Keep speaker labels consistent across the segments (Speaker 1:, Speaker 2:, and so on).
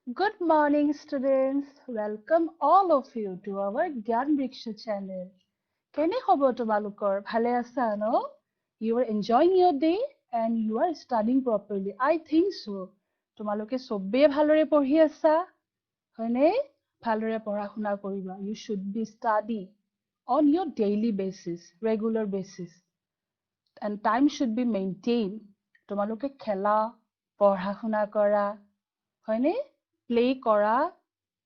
Speaker 1: Good morning, students. Welcome all of you to our Gyan Briksha channel. Kene hobo tomalukor bhale asa no? You are enjoying your day and you are studying properly. I think so. Tomaluke sobbe bhalore porhi asa. Hone bhalore porha shuna koriba. You should be study on your daily basis, regular basis. And time should be maintained. Tomaluke khela, porha shuna kora. Hone play kora,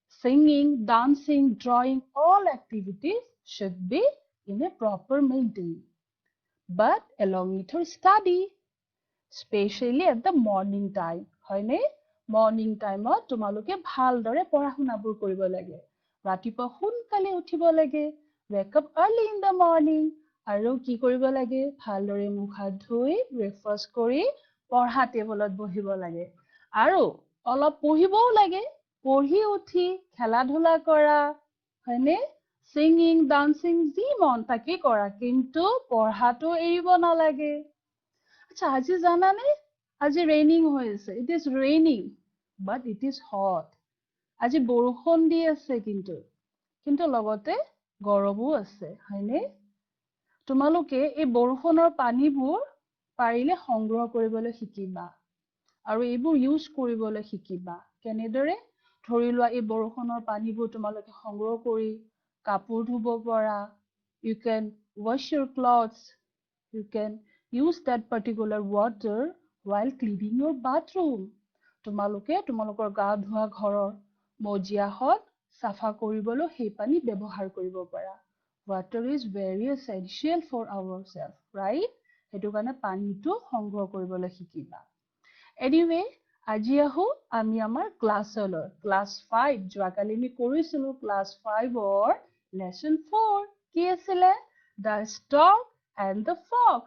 Speaker 1: singing, dancing, drawing, all activities should be in a proper maintain. But along with your study, especially at the morning time, হয়নে? Morning time তোমালোকে ভালদৰে পঢ়া শুনাবোৰ কৰিব লাগে। ৰাতিপুৱা সোনকালে উঠিব লাগে। Wake up early in the morning। আৰু কি কৰিব লাগে? ভালদৰে মুখ হাত ধুই ব্ৰেকফাষ্ট কৰি পঢ়া টেবুলত বহিব লাগে। আৰু অলপ পঢ়িবও লাগে। পঢ়ি উঠি খেলা ধূলা কৰা, হয়নে? Singing, dancing, যি মন তাকে কৰা, কিন্তু পঢ়াটো এৰিব নালাগে। আচ্ছা আজি জানানে আজি ৰেইনিং হৈ আছে it is raining but it is hot আজি বৰষুণ দি আছে কিন্তু লগতে গৰমো আছে হয়নে তোমালোকে এই বৰষুণৰ পানীবোৰ পাৰিলে সংগ্ৰহ কৰিবলৈ শিকিবা আৰু এইবোৰ ইউজ কৰিবলৈ শিকিবা কেনেদৰে ধৰি লোৱা এই বৰষুণৰ পানীবোৰ তোমালোকে সংগ্ৰহ কৰি কাপোৰ ধুব পৰা you can wash your clothes you can use that particular water while cleaning your bathroom. তোমালোকে তোমালোকৰ গা ধোৱা ঘৰৰ মজিয়াহত চাফা কৰিবলৈ সেই পানী ব্যৱহাৰ কৰিব পাৰা। Water is very essential for ourselves, right? সেইটো কাৰণে পানীটো সংগ্ৰহ কৰিবলৈ শিকিবা। Anyway, আজি আহো আমি আমাৰ ক্লাছলৈ। ক্লাছ 5 যোৱাকালি আমি কৰিছিলো ক্লাছ 5ৰ lesson 4 কি আছিলে? The Stork and the Fox.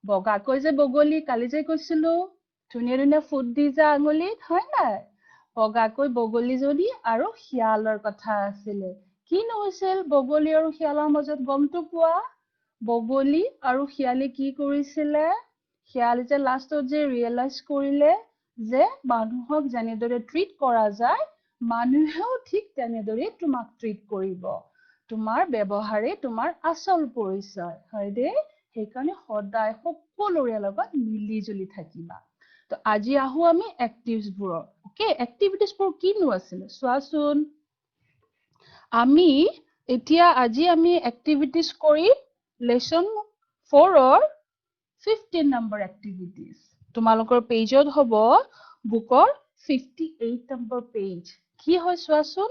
Speaker 1: বগাকৈ যে বগলী কালি যে কৈছিলো ধুনীয়া ধুনীয়া ফুট দি যা আঙুলিত হয় নাই বগাকৈ বগলীজনী আৰু শিয়ালৰ কথা আছিলে কি নহৈছিল বগলী আৰু শিয়ালৰ মাজত গমটো পোৱা বগলী আৰু শিয়ালে কি কৰিছিলে শিয়ালে যে লাষ্টত যে ৰিয়েলাইজ কৰিলে যে মানুহক যেনেদৰে ট্ৰিট কৰা যায় মানুহেও ঠিক তেনেদৰে তোমাক ট্ৰিট কৰিব তোমাৰ ব্যৱহাৰে তোমাৰ আচল পৰিচয় হয় দে সেইকাৰণে সদায় সকলোৰে লগত মিলি জুলি থাকিবা তো আজি আহো আমি এক্টিভিটিজবোৰৰ ওকে এক্টিভিটিজবোৰ কিনো আছিল চোৱাচোন আমি এতিয়া আজি আমি এক্টিভিটিজ কৰিম লেসন 4ৰ 15 নম্বৰ এক্টিভিটিজ তোমালোকৰ পেজত হ'ব বুকৰ 58 নম্বৰ পেজ কি হয় চোৱাচোন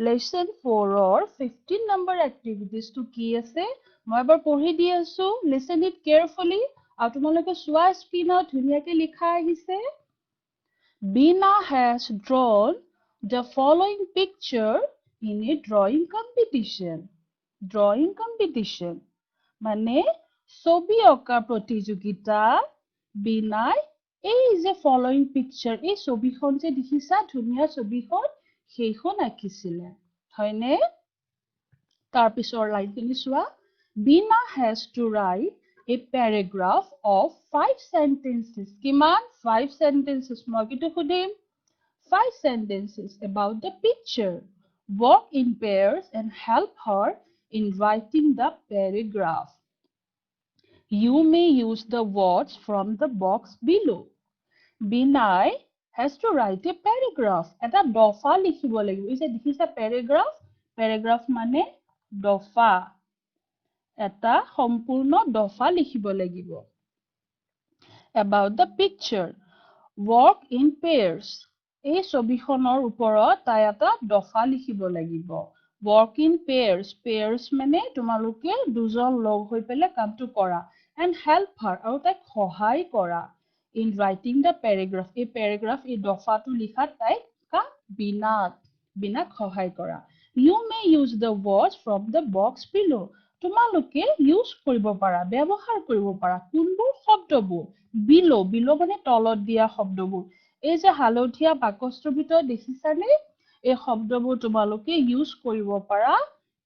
Speaker 1: লেসন 4ৰ 15 নম্বৰ এক্টিভিটিজটো কি আছে মই এবাৰ পঢ়ি দি আছো লিসন ইট কেয়াৰফুলি আৰু তোমালোকে চোৱা স্ক্ৰীনত ধুনীয়াকৈ লিখা আহিছে Bina has drawn the following picture in a drawing competition. Drawing competition. মানে ছবি অঁকা প্ৰতিযোগিতা বিনাই এই যে following picture এই ছবিখন যে দেখিছা ধুনীয়া ছবিখন সেইখন আঁকিছিলে হয়নে তাৰ পিছৰ লাইনখিনি চোৱা Bina has to write a paragraph of 5 sentences কিমান 5 sentences মই কিন্তু সুধিম 5 sentences about the picture work in pairs and help her in writing the paragraph You may use the words from the box below. Binay has to write a paragraph. এটা দফা লিখিব লাগিব। এই যে দেখিছা paragraph, paragraph মানে দফা। এটা সম্পূৰ্ণ দফা লিখিব লাগিব। About the picture, work in pairs. এই ছবিখনৰ ওপৰত তাই এটা দফা লিখিব লাগিব। Work in pairs. Pairs মানে তোমালোকে দুজন লগ হৈ পেলাই কামটো কৰা। And help her আৰু তাইক সহায় কৰা in writing the paragraph এই paragraph এই দফাটো লিখাত তাইক বিনাক সহায় কৰা you may use the words from the box below তোমালোকে ইউজ কৰিব পাৰা ব্যৱহাৰ কৰিব পাৰা কোনবোৰ শব্দবোৰ below মানে তলত দিয়া শব্দবোৰ এই যে হালধীয়া বাকচটোৰ ভিতৰত দেখিছানে এই শব্দবোৰ তোমালোকে ইউজ কৰিব পাৰা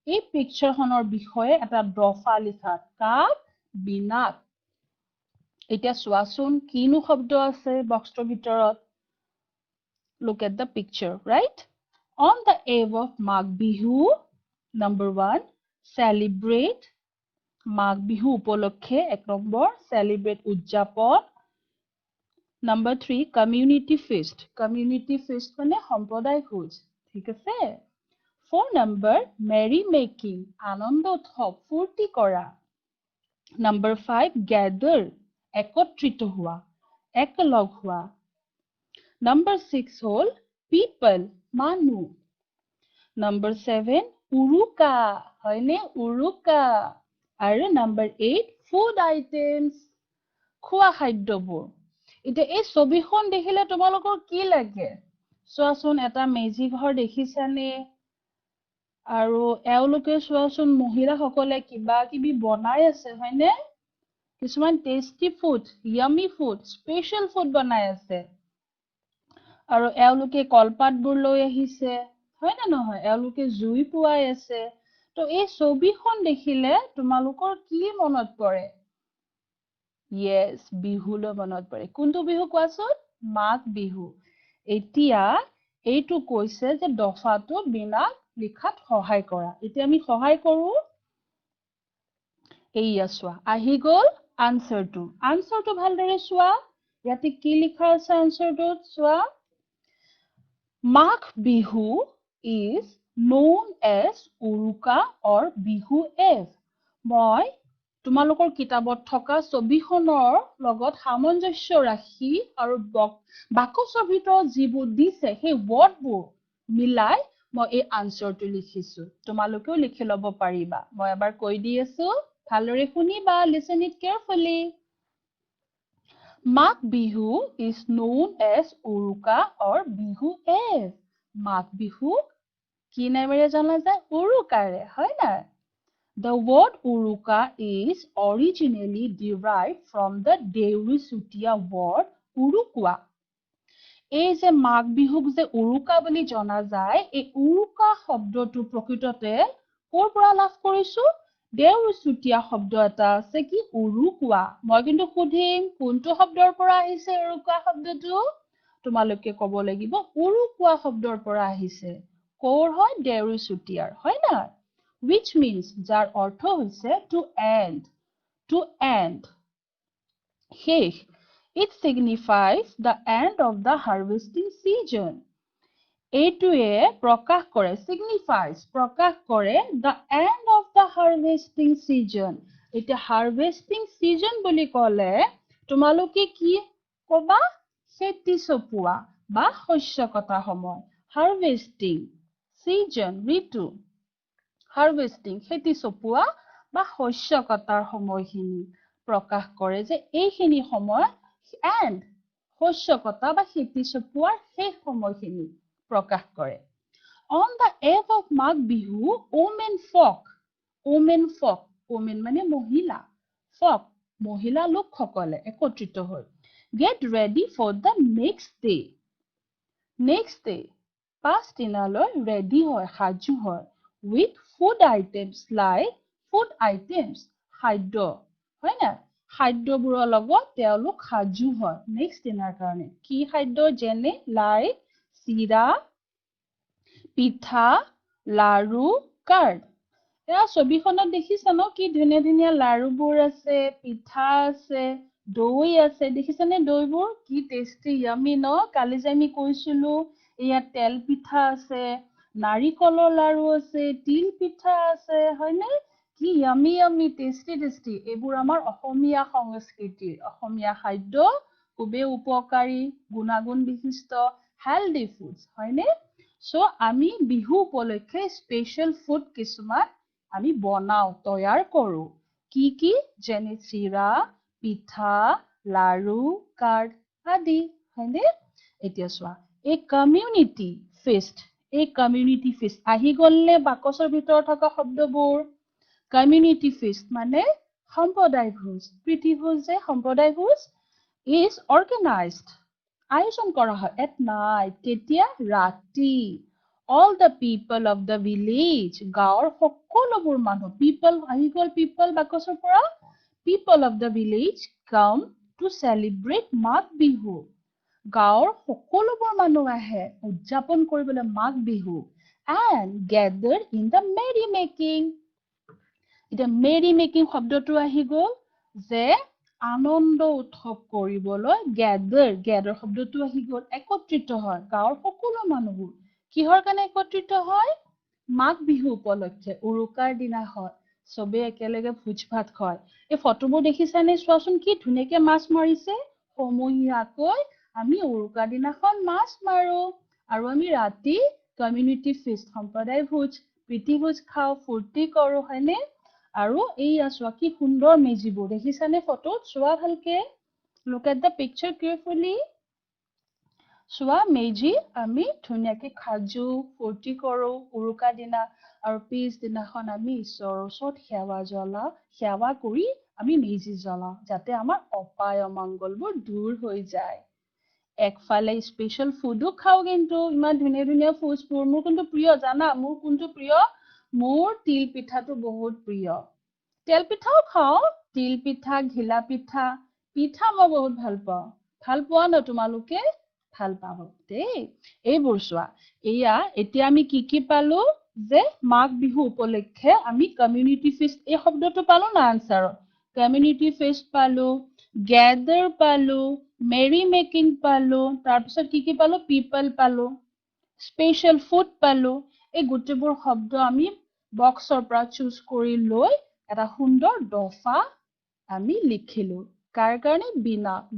Speaker 1: এই পিকচাৰখনৰ বিষয়ে এটা দফা লিখাত কাক বিনাক এতিয়া চোৱাচোন কিনো শব্দ আছে বক্সটোৰ ভিতৰত Look at the picture, right? On the eve of Magh Bihu, number 1, celebrate Magh Bihu উপলক্ষে 1 নম্বৰ celebrate উদযাপন. Number 3, community feast. Community feast মানে সম্প্ৰদায় ভোজ. ঠিক আছে? 4 number, merry making. আনন্দ উৎসৱ, ফূৰ্তি কৰা. Number 5, gather. একত্ৰিত হোৱা, একলগ হোৱা. Number 6 হ'ল people, মানুহ. Number 7, uruka. হয়নে? Uruka. আৰু number 8, food items. খোৱা খাদ্যবোৰ. এতিয়া এই ছবিখন দেখিলে তোমালোকৰ কি লাগে? চোৱাচোন এটা মেজি ঘৰ দেখিছানে? আৰু এওঁলোকে চোৱাচোন মহিলাসকলে কিবা কিবি বনাই আছে, হয়নে? কিছুমান tasty food, yummy food, special food বনাই আছে. আৰু এওঁলোকে কলপাতবোৰ লৈ আহিছে, হয় না নহয়? এওঁলোকে জুই পুৱাই আছে. তো এই ছবিখন দেখিলে তোমালোকৰ কি মনত পৰে? Yes, বিহুলৈ মনত পৰে. কোনটো বিহু কোৱাচোন? মাঘ বিহু. এতিয়া এইটো কৈছে যে দফাটো বিনাক লিখাত সহায় কৰা. এতিয়া আমি সহায় কৰো. এইয়া চোৱা, আহি গ'ল আনসাৰটো. আনসাৰটো ভালদৰে চোৱা. ইয়াতে কি লিখা আছে আনসাৰটোত? চোৱা. Magh Bihu is known as Uruka or Bihu Eve. মই তোমালোকৰ কিতাপত থকা ছবিখনৰ লগত সামঞ্জস্য ৰাখি আৰু বাকচৰ ভিতৰত যিবোৰ দিছে সেই ৱৰ্ডবোৰ মিলাই মই এই আনসাৰটো লিখিছো. তোমালোকেও লিখি ল'ব পাৰিবা. মই এবাৰ কৈ দি আছো, ভালদৰে শুনিবা. Listen it carefully. Magh Bihu is known as Uruka or Bihu Eve. Magh Bihu কি নামেৰে জনা যায়? উৰুকাৰে, হয় না? The word Uruka is originally derived from the Deuri Sutia word Urukwa. এই যে মাঘ বিহুক যে উৰুকা বুলি জনা যায়, এই উৰুকা শব্দটো প্ৰকৃততে ক'ৰ পৰা লাভ কৰিছো? দেউৰী চুতীয়া শব্দ এটা আছে কি? উৰুকুৱা. মই কিন্তু সুধিম কোনটো শব্দৰ পৰা আহিছে উৰুকা শব্দটো? তোমালোকে ক'ব লাগিব উৰুকুৱা শব্দৰ পৰা আহিছে. ক'ৰ হয়? দেউৰী চুতীয়াৰ, হয় না? Which means, যাৰ অৰ্থ হৈছে to end. To end. শেষ. It signifies the end of the harvesting season. এইটোৱে প্ৰকাশ কৰে, signifies, প্ৰকাশ কৰে the end of the harvesting season. এতিয়া harvesting season বুলি ক'লে তোমালোকে কি ক'বা? খেতি চপোৱা বা শস্য কটা সময়. Harvesting season, ঋতু. Harvesting, খেতি চপোৱা বা শস্য কটাৰ সময়খিনি প্ৰকাশ কৰে যে এইখিনি সময় and শস্য কটা বা খেতি চপোৱাৰ শেষ সময়খিনি প্ৰকাশ কৰে. On the eve of Magh Bihu, women folk, women মানে মহিলা, folk, মহিলা লোকসকলে একত্ৰিত হৈ get ready for the next day. Next day, পাছদিনালৈ ready হয়, সাজু হয় with food items like food items, খাদ্য, হয় না? খাদ্যবোৰৰ লগত তেওঁলোক সাজু হয় next দিনাৰ কাৰণে. কি খাদ্য? যেনে like চিৰা, পিঠা, লাৰু, কাৰ্ড. এয়া ছবিখনত দেখিছা ন কি ধুনীয়া ধুনীয়া লাৰুবোৰ আছে, পিঠা আছে, দৈ আছে. দেখিছানে দৈবোৰ? কি টেষ্টি, ইয়ামি ন? কালি যে আমি কৈছিলো ইয়াত তেল পিঠা আছে, নাৰিকলৰ লাৰু আছে, তিল পিঠা আছে, হয়নে? কি ইয়ামি ইয়ামি, টেষ্টি টেষ্টি. এইবোৰ আমাৰ অসমীয়া সংস্কৃতিৰ, অসমীয়া খাদ্য, খুবেই উপকাৰী, গুণাগুণ বিশিষ্ট, হেল্ডি ফুডছ, হয়নে? So আমি বিহু উপলক্ষে স্পেচিয়েল ফুড কিছুমান আমি বনাও, তৈয়াৰ কৰো. কি কি? যেনে চিৰা, পিঠা, লাৰু, কাৰ্ড আদি, হয়নে? এতিয়া চোৱা, এই কমিউনিটি ফিষ্ট, আহি গ'লনে বাকচৰ ভিতৰত থকা শব্দবোৰ? কমিউনিটি ফিষ্ট মানে সম্প্ৰদায় ভোজ, প্ৰীতি ভোজ যে সম্প্ৰদায় ভোজ is organized, আয়োজন কৰা হয় at night. কেতিয়া? ৰাতি. All the people of the village, গাঁৱৰ সকলোবোৰ মানুহ, people আহি গ'ল, people বাকচৰ পৰা, people of the village come to celebrate Magh Bihu. গাঁৱৰ সকলোবোৰ মানুহ আহে উদযাপন কৰিবলৈ Magh Bihu and gather in the merry making. এতিয়া মেৰি মেকিং শব্দটো আহি গ'ল যে আনন্দ উৎসৱ কৰিবলৈ গেদাৰ শব্দটো আহি গ'ল একত্ৰিত হয় গাঁৱৰ সকলো মানুহবোৰ কিহৰ কাৰণে একত্ৰিত হয় মাঘ বিহু উপলক্ষে উৰুকাৰ দিনা হয় চবে একেলগে ভোজ ভাত খায় এই ফটোবোৰ দেখিছানে চোৱাচোন কি ধুনীয়াকে মাছ মাৰিছে সমূহীয়াকৈ আমি উৰুকাৰ দিনাখন মাছ মাৰো আৰু আমি ৰাতি কমিউনিটি ফিষ্ট সম্প্ৰদায় ভোজ প্ৰীতি ভোজ খাওঁ ফূৰ্তি কৰো হয়নে আৰু এইয়া চোৱা কি সুন্দৰ মেজিবোৰ দেখিছানে ফটোত চোৱা ভালকে look at the picture carefully চোৱা মেজি আমি ধুনীয়াকে খাজু ফূৰ্তি কৰো উৰুকা দিনা আৰু পিছদিনাখন আমি ঈশ্বৰৰ ওচৰত সেৱা কৰি আমি মেজি জ্বলাওঁ যাতে আমাৰ অপায় অমংগলবোৰ দূৰ হৈ যায় একফালে স্পেশাল ফুডো খাওঁ কিন্তু ইমান ধুনীয়া ধুনীয়া ফুডবোৰ মোৰ কিন্তু প্ৰিয় জানা মোৰ কোনটো প্ৰিয় মোৰ তিল পিঠাটো বহুত প্ৰিয় তেল পিঠাও খাওঁ তিল পিঠা ঘিলা পিঠা পিঠা মই বহুত ভাল পোৱা ন তোমালোকে ভাল পাব দেই এইবোৰ চোৱা এয়া এতিয়া আমি কি পালো যে মাঘ বিহু উপলক্ষে আমি কমিউনিটি ফিষ্ট এই শব্দটো পালো না আনসাৰত কমিউনিটি ফিষ্ট পালো গ্যাদাৰ পালো মেৰি মেকিং পালো তাৰপিছত কি পালো পিপল পালো স্পেশাল ফুড পালো এই গোটেইবোৰ শব্দ আমি বক্সৰ পৰা চুজ কৰি লৈ এটা সুন্দৰ দফা আমি লিখিলো কাৰ কাৰণে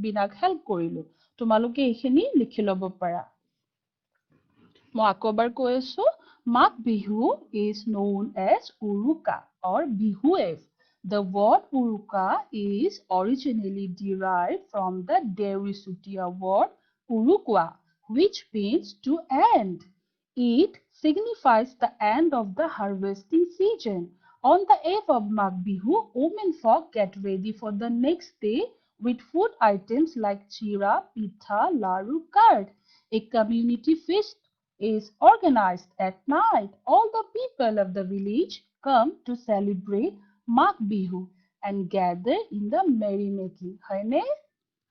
Speaker 1: বিনাক হেল্প কৰিলো তোমালোকে এইখিনি লিখি ল'ব পাৰা মই আকৌ এবাৰ কৈ আছো Magh Bihu is known as Uruka or Bihu eve The word uruka is originally derived from the Derisutia word urukwa which means to end. It signifies the end of the harvesting season. On the eve of Magh Bihu, women folk get ready for the next day with food items like chira, pitha, laru, curd. A community feast is organized at night. All the people of the village come to celebrate Magh Bihu and gather in the merrymaking. হয়নে?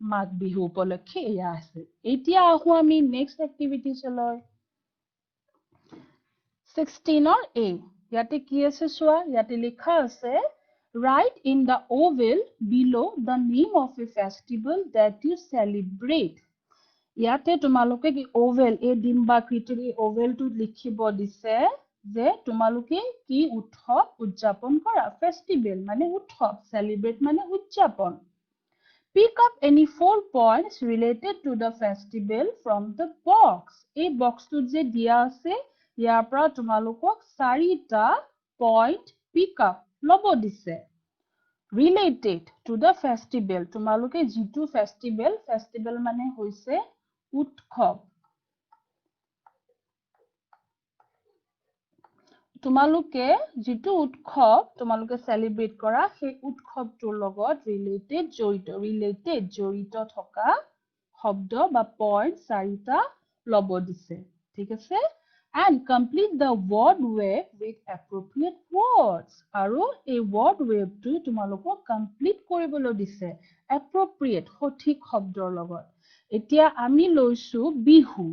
Speaker 1: মাঘ বিহু উপলক্ষে এয়া আছে এতিয়া আহো আমি next এক্টিভিটিছলৈ 16 A ইয়াতে কি আছে চোৱা ইয়াতে লিখা আছে write in the oval below the name of a festival that you celebrate ইয়াতে তোমালোকে কি ওভেল এই ডিম্বাকৃতিৰ এই ওভেলটো লিখিব দিছে যে তোমালোকে কি উৎসৱ উদযাপন কৰা ফেষ্টিভেল মানে উৎসৱ সেলিব্ৰেট মানে উদযাপন Pick up any 4 points related to the festival from the box. এই বক্সটোত যে দিয়া আছে ইয়াৰ পৰা তোমালোকক 4টা পইণ্ট পিক আপ ল'ব দিছে related to the festival তোমালোকে যিটো ফেষ্টিভেল মানে হৈছে উৎসৱ তোমালোকে যিটো উৎসৱ তোমালোকে সেলিব্ৰেট কৰা সেই উৎসৱটোৰ লগত জড়িত থকা শব্দ বা পইণ্ট 4টা ল'ব দিছে ঠিক আছে and complete the word wave with appropriate words আৰু এই word wave টো তোমালোকক কমপ্লিট কৰিবলৈ দিছে appropriate সঠিক শব্দৰ লগত এতিয়া আমি লৈছো বিহু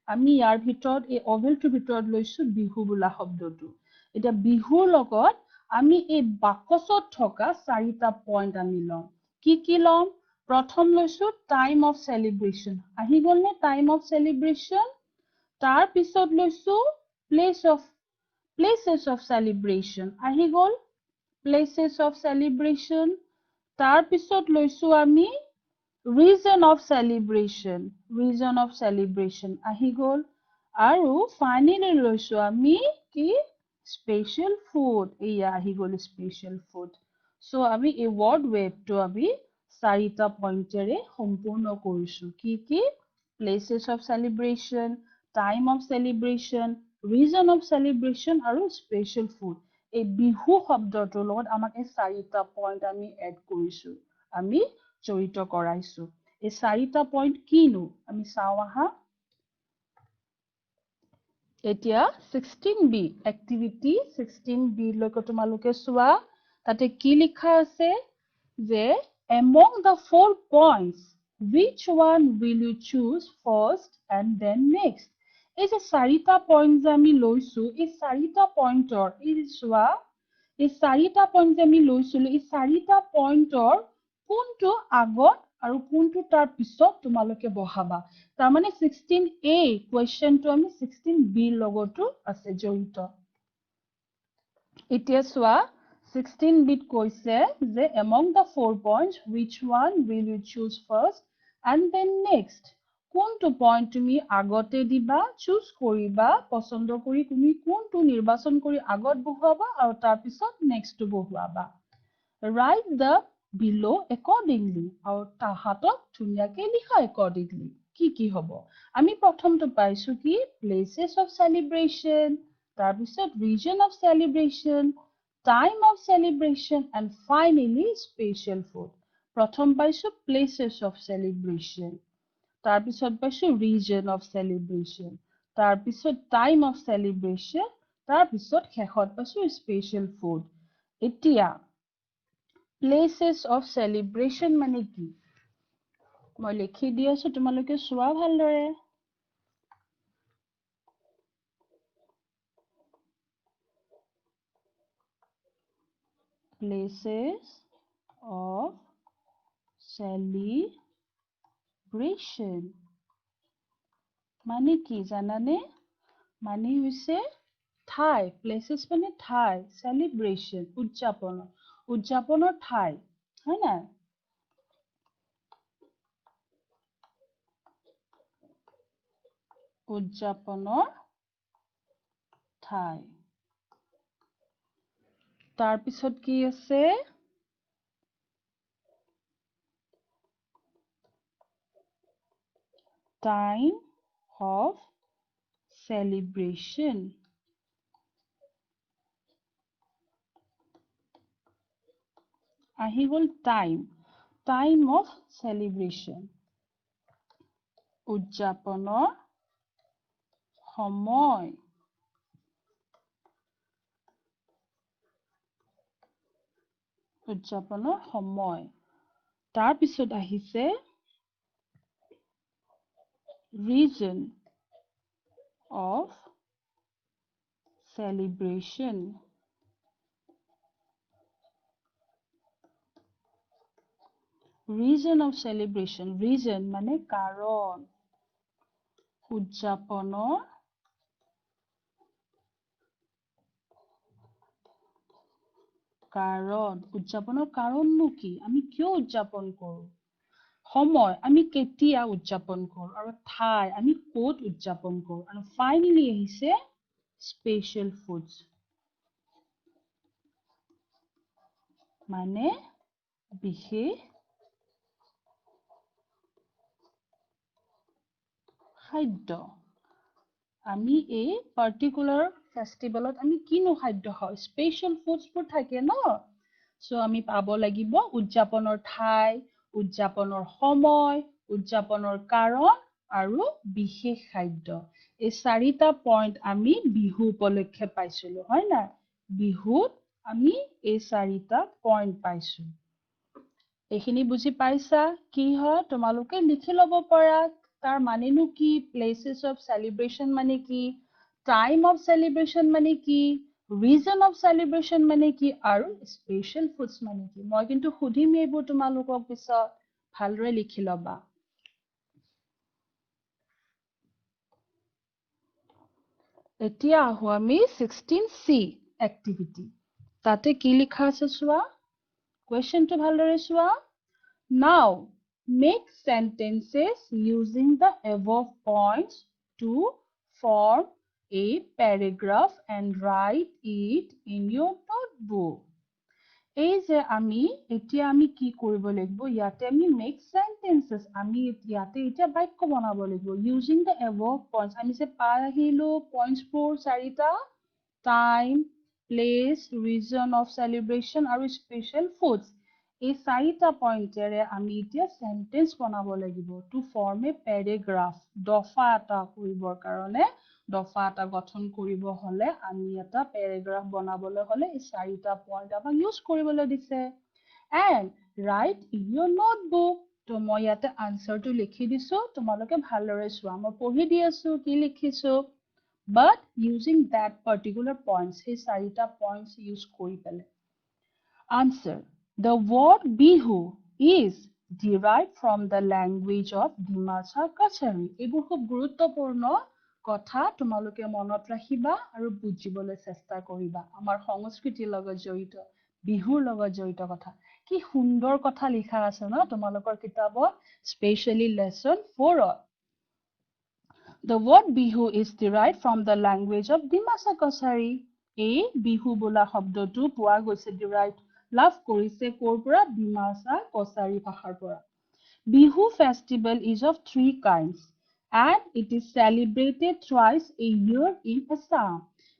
Speaker 1: আমি ইয়াৰ ভিতৰত এই ওভেলটোৰ ভিতৰত লৈছো বিহু বোলা শব্দটো এতিয়া বিহুৰ লগত আমি এই বাকচত থকা 4টা পইণ্ট আমি লম কি লম প্ৰথম লৈছো টাইম অফ সেলিব্ৰেচন আহি গ'ল নে টাইম অফ সেলিব্ৰেচন তাৰ পিছত লৈছো প্লেচেছ অফ সেলিব্ৰেচন আহি গ'ল প্লেচেছ অফ সেলিব্ৰেচন তাৰ পিছত লৈছো আমি reason of celebration আহি গ'ল আৰু ফাইনেলি লৈছো আমি কি স্পেশাল ফুড এয়া আহি গ'ল স্পেশাল ফুড সো আমি এই word wave টো আমি 4টা পইণ্টেৰে সম্পূৰ্ণ কৰিছো কি places of celebration time of celebration reason of celebration আৰু special food এই বিহু শব্দটোৰ লগত আমাক এই 4টা পইণ্ট আমি এড কৰিছো আমি জড়িত কৰাইছো এই 4টা পইণ্ট কিনো আমি চাও আহা এতিয়া 16B এক্টিভিটি 16B লৈকে তোমালোকে চোৱা তাতে কি লিখা আছে যে among the 4 points Which one will you choose first and then next? এই যে চাৰিটা পইণ্ট যে আমি লৈছো এই চাৰিটা পইণ্টৰ এই চোৱা এই চাৰিটা পইণ্ট যে আমি লৈছিলো এই চাৰিটা পইণ্টৰ কোনটো আগত আৰু কোনটো তাৰ পিছত তোমালোকে বহাবা তাৰমানে 16A কুৱেশ্যনটো আমি 16B লগতো আছে জড়িত এতিয়া চোৱা 16B কৈছে যে among the 4 points which one will you choose first and then next কোনটো পইণ্ট তুমি আগতে দিবা চুজ কৰিবা পছন্দ কৰি তুমি কোনটো নিৰ্বাচন কৰি আগত বহুৱাবা আৰু তাৰ পিছত নেক্সটটো বহুৱাবা write the below accordingly আৰু তাহাতক ধুনীয়াকৈ লিখা accordingly কি হ'ব আমি প্ৰথমটো পাইছো কি places of celebration তাৰ পিছত region of celebration time of celebration and finally special food প্ৰথম পাইছো places of celebration তাৰ পিছত পাইছো region of celebration তাৰ পিছত time of celebration তাৰ পিছত শেষত পাইছো special food এতিয়া places of celebration মানে কি মই লিখি দি আছো তোমালোকে চোৱা ভালদৰে places of celebration মানে কি জানানে মানে হৈছে ঠাই places মানে ঠাই celebration উদযাপনৰ ঠাই হয় না উদযাপনৰ ঠাই তাৰ পিছত কি আছে time of celebration আহি গ'ল time of celebration উদযাপনৰ সময় উদযাপনৰ সময় তাৰ পিছত আহিছে region of celebration region of celebration region মানে কাৰণ উদযাপনৰ কাৰণনো কি আমি কিয় উদযাপন কৰো সময় আমি কেতিয়া উদযাপন কৰো আৰু ঠাই আমি ক'ত উদযাপন কৰো আৰু ফাইনালি আহিছে স্পেশাল ফুডস মানে বিশেষ খাদ্য আমি এই পাৰ্টিকুলাৰ ফেষ্টিভেলত আমি কিনো খাদ্য খাওঁ স্পেশাল ফুডছবোৰ থাকে ন সো আমি পাব লাগিব উদযাপনৰ ঠাই উদযাপনৰ সময় উদযাপনৰ কাৰণ আৰু বিশেষ খাদ্য এই চাৰিটা পইণ্ট আমি বিহু উপলক্ষে পাইছিলো হয় না বিহুত আমি এই চাৰিটা পইণ্ট পাইছো এইখিনি বুজি পাইছা কি হয় তোমালোকে লিখি ল'ব পাৰা তাৰ মানেনো কি places of celebration মানে কি time of celebration মানে কি region of celebration মানে কি আৰু special foods মানে কি মই কিন্তু সুধিম এইবোৰ তোমালোকক পিছত ভালদৰে লিখি ল'বা এতিয়া আহো আমি 16C activity তাতে কি লিখা আছে চোৱা questionটো ভালদৰে চোৱা now make sentences using the above points to form a paragraph and write it in your notebook এই যে আমি এতিয়া আমি কি কৰিব লাগিব ইয়াতে আমি make sentences আমি ইয়াতে এতিয়া বাক্য বনাব লাগিব using the above points আমি যে পাই আহিলো points বোৰ চাৰিটা time place region of celebration আৰু special foods এই চাৰিটা পইণ্টেৰে আমি এতিয়া সেন্টেন্স বনাব লাগিব টু ফৰ্ম এ পেৰাগ্ৰাফ দফা এটা কৰিবৰ কাৰণে দফা এটা গঠন কৰিব হলে আমি এটা পেৰাগ্ৰাফ বনাবলৈ হলে এই চাৰিটা পইণ্ট আমাক ইউজ কৰিবলৈ দিছে and write in your notebook তো মই ইয়াতে আনসাৰটো লিখি দিছো তোমালোকে ভালদৰে চোৱা মই পঢ়ি দি আছো কি লিখিছো but using that particular points সেই চাৰিটা points use কৰি পেলে answer the word bihu is derived from the language of Dimasa Kachari এইবোৰ খুব গুৰুত্বপূৰ্ণ কথা তোমালোকে মনত ৰাখিবা আৰু বুজিবলৈ চেষ্টা কৰিবা আমাৰ সংস্কৃতিৰ লগত জড়িত বিহুৰ লগত জড়িত কথা কি সুন্দৰ কথা লিখা আছে ন তোমালোকৰ কিতাপত specially lesson 4 The word bihu is derived from the language of Dimasa Kachari এই বিহু বোলা শব্দটো পোৱা গৈছে derived লাভ কৰিছে কৰ পৰা ডিমাছা কছাৰী ভাষাৰ পৰা Bihu festival is of three kinds and it is celebrated twice a year in Assam.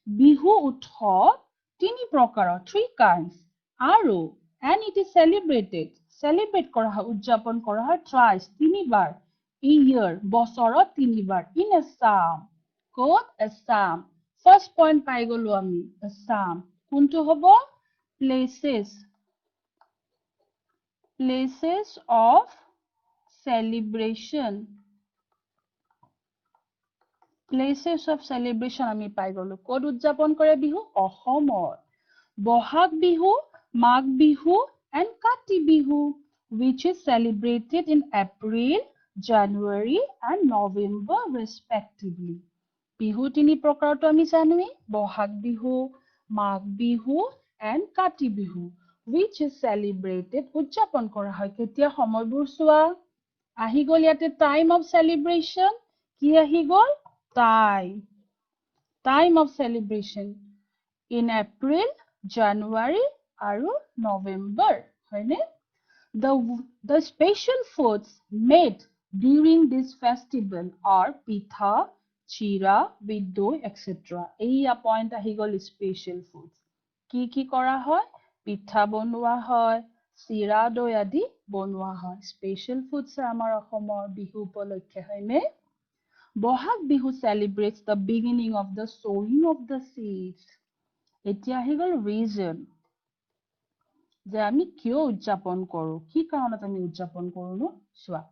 Speaker 1: Bihu উৎসৱ তিনি প্ৰকাৰৰ three kinds আৰু and it is celebrate কৰা হয় উদযাপন কৰা হয় twice তিনিবাৰ a year বছৰত তিনিবাৰ in Assam ক'ত Assam first point পাই গলো আমি Assam কোনটো হ'ব places of celebration আমি পাই গলো ক'ত উদযাপন কৰে বিহু অসমত Bohag Bihu Magh Bihu and Kati Bihu which is celebrated in April, January and November respectively Bihu তিনি প্ৰকাৰটো আমি জানোৱে Bohag Bihu Magh Bihu and Kati Bihu which is celebrated উদযাপন কৰা হয় কেতিয়া সময়বোৰ চোৱা আহি গল ইয়াতে time of celebration কি আহি গল time of celebration in April, January আৰু November হয়নে the special foods made during this festival are pitha chira with doi etc এইয়া point আহি গল special foods কি কৰা হয় পিঠা বনোৱা হয় চিৰা দৈ আদি বনোৱা হয় স্পেশাল ফুডছ আমাৰ অসমৰ বিহু উপলক্ষে হয়নে Bohag Bihu celebrates the beginning of the sowing of the seeds এতিয়া আহি গল reason যে আমি কিয় উদযাপন কৰো কি কাৰণত আমি উদযাপন কৰো ন চোৱা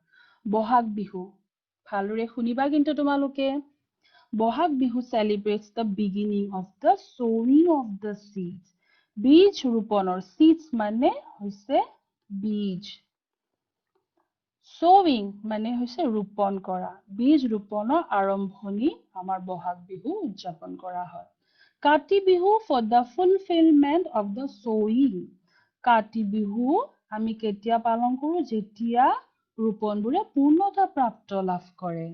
Speaker 1: বহাগ বিহু ভালৰে শুনিবা কিন্তু তোমালোকে Bohag Bihu celebrates the beginning of the sowing of the seeds বীজ ৰোপণৰ seeds মানে হৈছে বীজ sowing মানে হৈছে ৰোপণ কৰা বীজ ৰোপণৰ আৰম্ভণি আমাৰ বহাগ বিহু উদযাপন কৰা হয় Kati Bihu for the fulfillment of the sowing Kati Bihu আমি কেতিয়া পালন কৰো যেতিয়া ৰোপণবোৰে পূৰ্ণতা প্ৰাপ্ত লাভ কৰে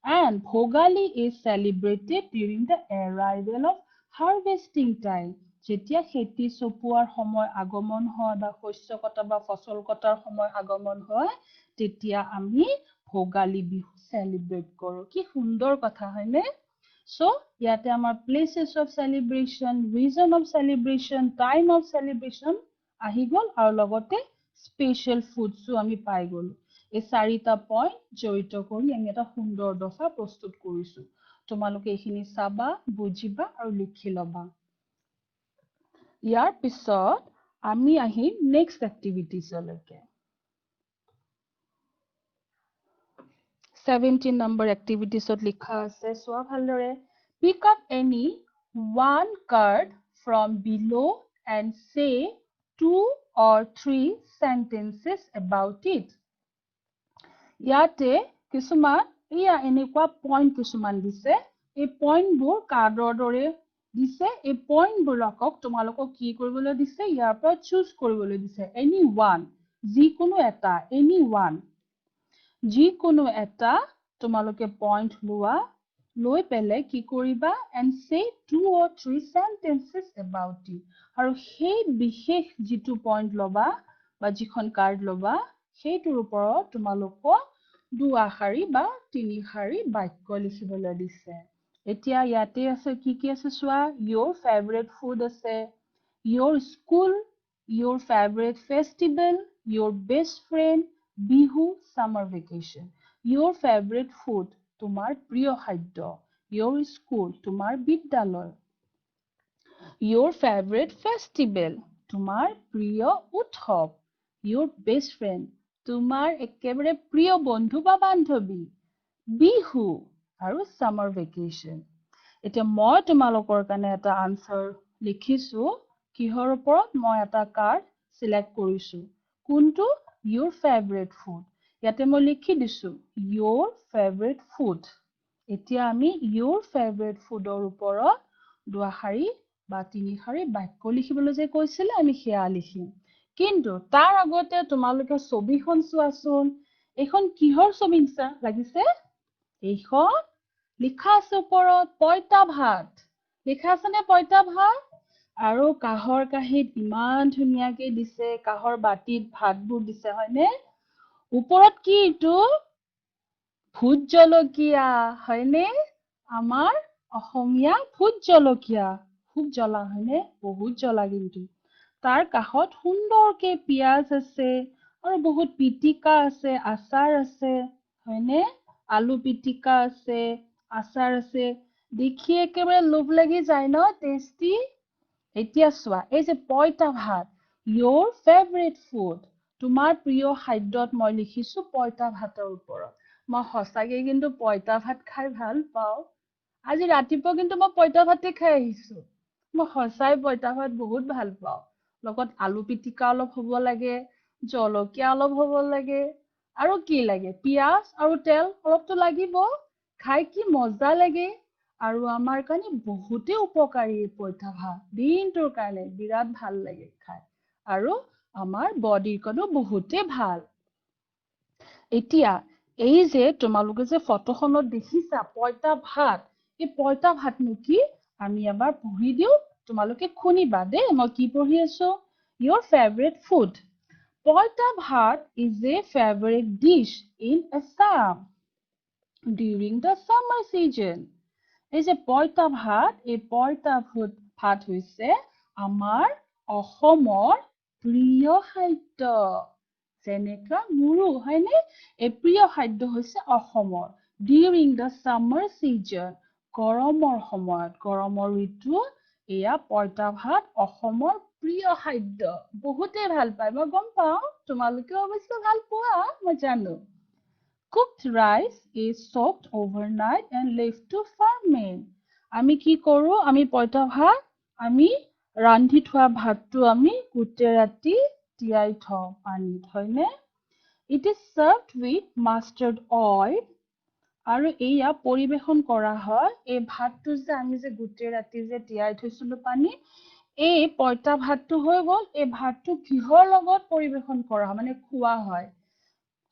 Speaker 1: and Bhogali is celebrated during the arrival of harvesting time যেতিয়া খেতি চপোৱাৰ সময় আগমন হয় বা শস্য কটা বা ফসল কটাৰ সময় আগমন হয় তেতিয়া আমি ভোগালী বিহু সেলিব্ৰেট কৰো কি সুন্দৰ কথা হয়নে so ইয়াতে আমাৰ places of celebration reason of celebration time of celebration আহি গল আৰু লগতে স্পেশাল ফুডছো আমি পাই গলো এই চাৰিটা পইণ্ট জড়িত কৰি আমি এটা সুন্দৰ দফা প্ৰস্তুত কৰিছো তোমালোকে এইখিনি চাবা বুজিবা আৰু লিখি লবা ইয়াৰ পিছত আমি আহিম নেক্সট এক্টিভিটিজলৈকে 17 number activitiesত লিখা আছে চোৱা ভালদৰে pick up any one card from below and say 2 or 3 sentences about it ইয়াতে কিছুমান ইয়া এনেকুৱা পইণ্ট কিছুমান দিছে এই পইণ্টবোৰ কাৰ্ডৰ দৰে দিছে এই পইণ্টবোৰকক তোমালোকক কি কৰিবলৈ দিছে ইয়াৰ পৰা চুজ কৰিবলৈ দিছে এনি ওৱান যিকোনো এটা এনি ওৱান যিকোনো এটা তোমালোকে পইণ্ট লোৱা লৈ পেলে কি কৰিবা and say 2 or 3 sentences about it আৰু সেই বিশেষ যিটো পইণ্ট লবা বা যিখন কাৰ্ড লবা সেইটোৰ ওপৰত তোমালোকক দুআষাৰী বা তিনিষাৰী বাক্য লিখিবলৈ দিছে এতিয়া ইয়াতে আছে কি আছে চোৱা your favorite food আছে your school your favorite festival your best friend bihu summer vacation your favorite food তোমাৰ প্ৰিয় খাদ্য your school তোমাৰ বিদ্যালয় your favorite festival তোমাৰ প্ৰিয় উৎসৱ your best friend তোমাৰ একেবাৰে প্ৰিয় বন্ধু বা বান্ধৱী বিহু আৰু সামাৰ ভেকেশন এতিয়া মই তোমালোকৰ কাৰণে এটা আনসাৰ লিখিছো কিহৰ ওপৰত মই এটা কাৰ্ড সিলেক্ট কৰিছো কোনটো your favorite food ইয়াতে মই লিখি দিছো your favorite food এতিয়া আমি your favorite foodৰ ওপৰত দুআষাৰী বা তিনিষাৰী বাক্য লিখিবলৈ যে কৈছিলে আমি সেয়া লিখিম কিন্তু তাৰ আগতে তোমালোকে ছবিখন চোৱাচোন এইখন কিহৰ ছবি নিচিনা লাগিছে এইখন লিখা আছে ওপৰত পইতা ভাত লিখা আছে নে পইতা ভাত আৰু কাহৰ কাঁহীত ইমান ধুনীয়াকে দিছে কাহৰ বাটিত ভাতবোৰ দিছে হয়নে ওপৰত কি এইটো ভোট জলকীয়া হয়নে আমাৰ অসমীয়া ভোট জলকীয়া খুব জ্বলা হয়নে বহুত জ্বলা কিন্তু তাৰ কাষত সুন্দৰকে পিয়াজ আছে আৰু বহুত পিটিকা আছে আচাৰ আছে হয়নে আলু পিটিকা আছে আচাৰ আছে দেখি একেবাৰে লোভ লাগি যায় ন টেষ্টি এতিয়া চোৱা এই যে পইতা ভাত your favorite food তোমাৰ প্ৰিয় খাদ্যত মই লিখিছো পইতা ভাতৰ ওপৰত মই সঁচাকে কিন্তু পইতা ভাত খাই ভাল পাওঁ আজি ৰাতিপুৱা কিন্তু মই পইতা ভাতে খাই আহিছো মই সঁচাই পইতা ভাত বহুত ভাল পাওঁ লগত আলু পিটিকা অলপ হ'ব লাগে জলকীয়া অলপ হ'ব লাগে আৰু কি লাগে পিয়াজ আৰু তেল অলপতো লাগিব খাই কি মজা লাগে আৰু আমাৰ কাৰণে বহুতে উপকাৰী পইতা ভাত দিনটোৰ কাৰণে বিৰাট ভাল লাগে খাই আৰু আমাৰ বডিৰ কাৰণেও বহুতে ভাল এতিয়া এই যে তোমালোকে যে ফটোখনত দেখিছা পইতা ভাত এই পইতা ভাতনো কি আমি এবাৰ পঢ়ি দিও তোমালোকে শুনিবা দেই মই কি পঢ়ি আছো your favorite food পইতা ভাত is a favorite dish in Assam during the summer season এই যে পইতা ভাত এই পইতা ভাত হৈছে আমাৰ অসমৰ প্ৰিয় খাদ্য যেনেকা মোৰো হয়নে এই প্ৰিয় খাদ্য হৈছে অসমৰ during the summer season গৰমৰ সময়ত গৰমৰ ঋতু এয়া পইতা ভাত অসমৰ প্ৰিয় খাদ্য বহুতে ভাল পায় মই গম পাওঁ তোমালোকেও অৱশ্যে ভাল পোৱা মই জানো Cooked rice is soaked overnight and left to ferment. আমি কি কৰো আমি পইতা ভাত আমি ৰান্ধি থোৱা ভাতটো আমি গোটেই ৰাতি তিয়াই থওঁ পানীত হয়নে It is served with mustard oil আৰু এয়া পৰিবেশন কৰা হয় এই ভাতটো যে আমি যে গোটেই ৰাতি যে তিয়াই থৈছিলো পানীত এই পইতা ভাতটো হৈ গ'ল এই ভাতটো কিহৰ লগত পৰিবেশন কৰা হয় মানে খোৱা হয়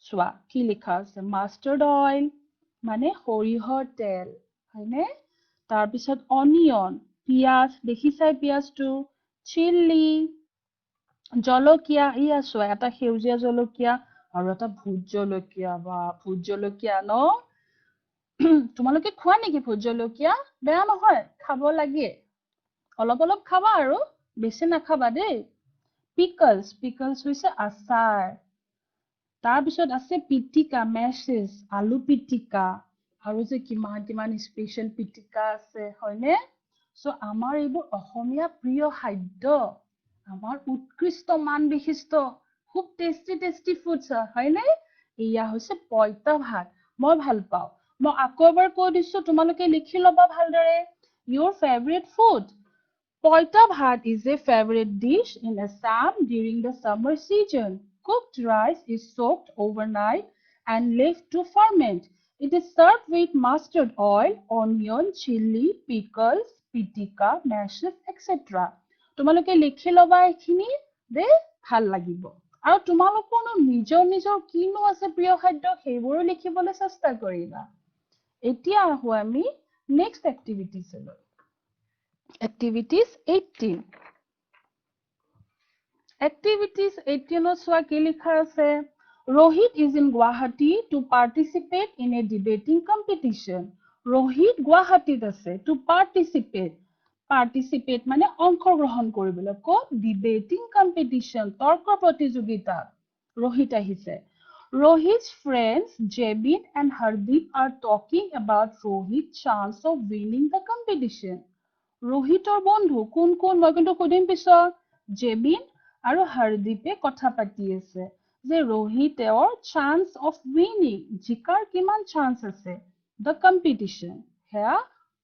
Speaker 1: চোৱা কি লিখা আছে মাষ্টাৰ্ড অইল মানে সৰিয়হৰ তেল হয়নে তাৰপিছত অনিয়ন পিয়াজ দেখিছাই পিয়াজটো চিলি জলকীয়া ইয়া চোৱা এটা সেউজীয়া জলকীয়া আৰু এটা ভোট জলকীয়া বা ভোট জলকীয়া ন তোমালোকে খোৱা নেকি ভোট জলকীয়া বেয়া নহয় খাব লাগে অলপ অলপ খাবা আৰু বেছি নাখাবা দেই পিকলছ হৈছে আচাৰ তাৰপিছত আছে পিটিকা মেছেজ আলু পিটিকা আৰু যে কিমান কিমান স্পেচিয়েল পিটিকা আছে হয়নে চ' আমাৰ এইবোৰ অসমীয়া প্ৰিয় খাদ্য আমাৰ উৎকৃষ্ট মান বিশিষ্ট খুব টেষ্টি ফুডছ হয়নে এয়া হৈছে পইতা ভাত মই ভাল পাওঁ মই আকৌ এবাৰ কৈ দিছো তোমালোকে লিখি ল'বা ভালদৰে your favorite food Poita bhat is a favorite dish in Assam during the summer season. Cooked rice is soaked overnight and left to ferment. It is served with mustard oil, onion, chili, pickles, pitika, mashes, etc. তোমালোকে লিখি ল'বা এইখিনি দে ভাল লাগিব আৰু তোমালোকৰনো নিজৰ কিনো আছে প্ৰিয় খাদ্য সেইবোৰো লিখিবলৈ চেষ্টা কৰিবা এতিয়া আহো আমি নেক্সট এক্টিভিটিজলৈ Activities 18. Activities 18 চোৱা কি লিখা আছে Rohit is in Guwahati to participate in a debating competition. Rohit Guwahatiত আছে to participate মানে অংশগ্ৰহণ কৰিবলৈ ক'ত debating competition তৰ্ক প্ৰতিযোগিতা Rohit আহিছে Rohit's friends Jebin and Hardeep are talking about Rohit's chance of winning the competition. ৰোহিতৰ বন্ধু কোন মই কিন্তু সুধিম পিছত জেবিন আৰু হৰদীপে কথা পাতি আছে যে ৰোহিতৰ চান্স অফ উইনিং জিকাৰ কিমান চান্স আছে দ্য কম্পিটিশ্যন সেয়া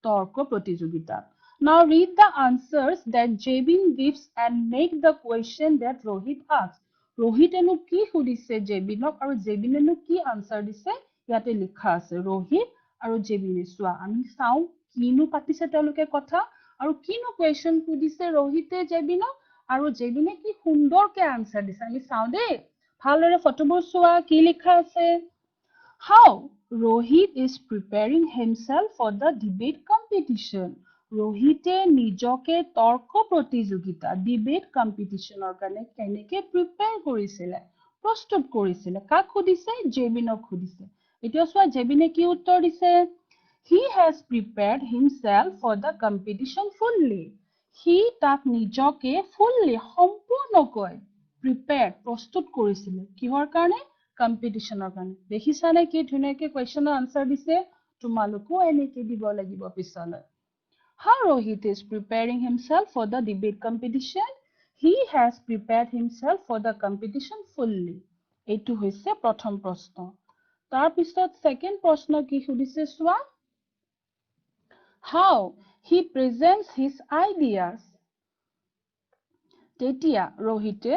Speaker 1: তৰ্ক প্ৰতিযোগিতা Now read the answers that Jebin gives and make the question that Rohit asks. ৰোহিতেনো কি সুধিছে জেবিনক আৰু জেবিনেনো কি আনসাৰ দিছে ইয়াতে লিখা আছে ৰোহিত আৰু জেবিনে চোৱা আমি চাও কিনো পাতিছে তেওঁলোকে কথা আৰু কিনো কুৱেশ্যন সুধিছে ৰোহিতে জেবিনক আৰু জেবিনে কি সুন্দৰকে আনসাৰ দিছে আমি চাও দেই ভালদৰে ফটোবোৰ চোৱা কি লিখা আছে How Rohit is preparing himself for the debate competition. ৰোহিতে নিজকে তৰ্ক প্ৰতিযোগিতা ডিবেট কম্পিটিশনৰ কাৰণে কেনেকে প্ৰিপেয়াৰ কৰিছিলে প্ৰস্তুত কৰিছিলে কাক সুধিছে জেবিনক সুধিছে এতিয়া চোৱা জেবিনে কি উত্তৰ দিছে He has prepared himself for the competition fully. He তাক নিজকে fully সম্পূৰ্ণকৈ prepared প্ৰস্তুত কৰিছিলে কিহৰ কাৰণে কম্পিটিশনৰ কাৰণে দেখিছানে কি ধুনীয়াকে কুৱেশ্যনৰ আনসাৰ দিছে তোমালোকো এনেকে দিব লাগিব পিছলৈ How Rohit is preparing himself for the debate competition? He has prepared himself for the competition fully. এইটো হৈছে প্ৰথম প্ৰশ্ন তাৰ পিছত সেকেন্ড প্ৰশ্ন কি সুধিছে চোৱা How he presents his ideas তেতিয়া ৰোহিতে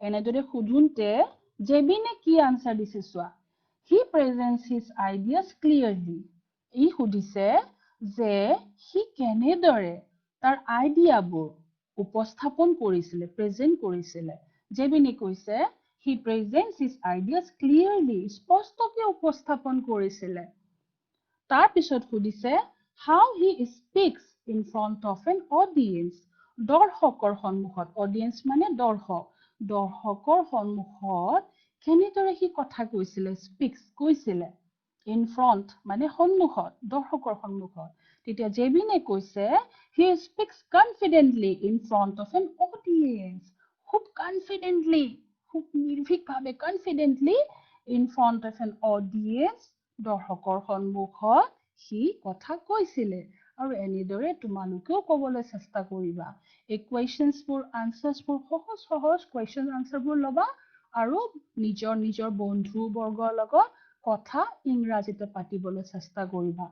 Speaker 1: এনেদৰে সুধুনতে জেবিনে কি আনসাৰ দিছে চোৱা He presents his ideas clearly. ই সুধিছে যে সি কেনেদৰে তাৰ আইডিয়াবোৰ উপস্থাপন কৰিছিলে প্ৰেজেন্ট কৰিছিলে জেবিনে কৈছে he presents his ideas clearly স্পষ্টকৈ উপস্থাপন কৰিছিলে তাৰ পিছত সুধিছে how he speaks in front of an audience দৰ্শকৰ সন্মুখত অডিয়েন্স মানে দৰ্শকৰ সন্মুখত কেনেদৰে সি কথা কৈছিলে স্পিক্স কৈছিলে in front মানে সন্মুখত দৰ্শকৰ সন্মুখত তেতিয়া জেবিনে কৈছে he speaks confidently in front of an audience খুব confidently খুব নিৰ্ভীকভাৱে confidently in front of an audience দৰ্শকৰ সন্মুখত সি কথা কৈছিলে আৰু এনেদৰে তোমালোকেও ক'বলৈ চেষ্টা কৰিবা এই কুৱেশ্যনছবোৰ আনসাৰ্ছবোৰ সহজ সহজ কুৱেশ্যন আনসাৰবোৰ ল'বা আৰু নিজৰ বন্ধু বৰ্গৰ লগত কথা ইংৰাজীতে পাতিবলৈ চেষ্টা কৰিবা